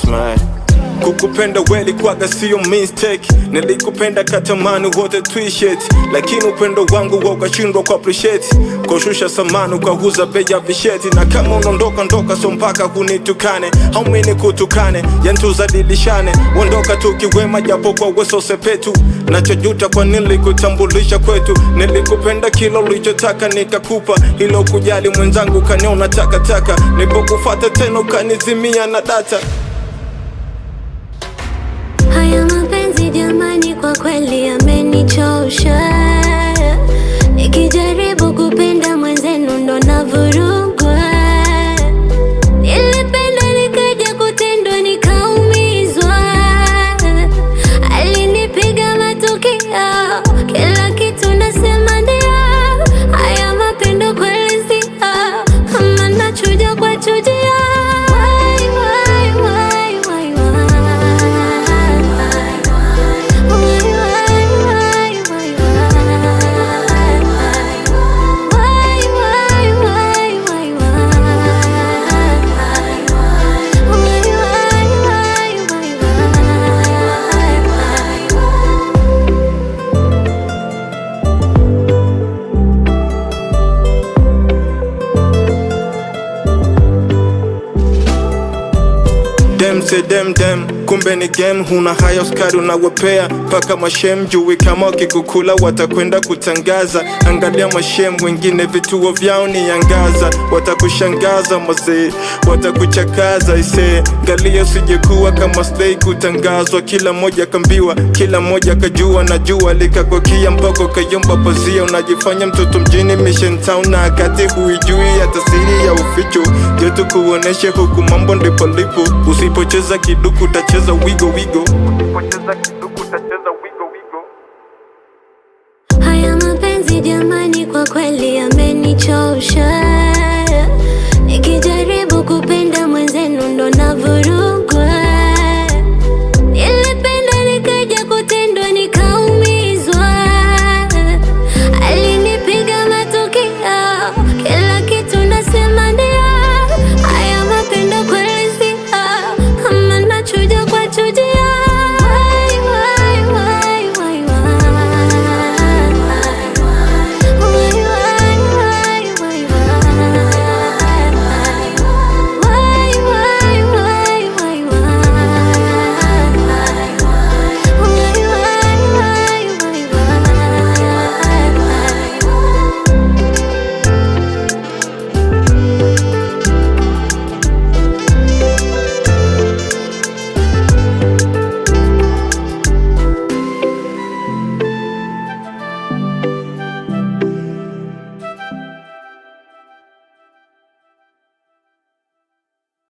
man. Kukupenda weli kwaga siyo mistake. Nilikupenda katamani wote tuishet, lakini upendo wangu wakashindwa ku appreciate. Koshusha samani ukahuza bei ya visheti. Na kama unondoka ndoka so mpaka kunitukane. Haumini kutukane, yantuzadilishane. Wandoka tukiwema japo kwa weso sepetu. Nachojuta kwa nilikutambulisha kwetu. Nilikupenda kila ulichotaka nikakupa. Hilo kujali mwenzangu kaniona takataka. Nipokufata tena ukanizimia na data. Haya mapenzi jamani kwa kweli yamenichosha. Nikijaribu kupenda mwenzenu ndo navurugwa. Nilipenda nikaja kutendwa nikaumizwa. Alinipiga matukio, kila kitu nasema ndio. Haya mapendo kweli sio, kama nachuja kwa chujia. Dem say dem, kumbe ni game. Huna haya uskari unawepea paka mashem. Jui kama wakikukula watakwenda kutangaza. Angalia mashem wengine vituo vyao ni angaza. Watakushangaza mazee, watakuchakaza ise. Ngalia usijekuwa kama slay kutangazwa. Kila moja kambiwa, kila moja kajua. Na jua likakokia mpoko kayumba pazia. Unajifanya mtoto mjini Mission Town na akati huijui hata siri ya uficho. Joto kuoneshe huku mambo ndipo lipo. Usipocheza kiduku utacheza wigo wigo. Haya mapenzi jamani kwa kweli yamenichosha.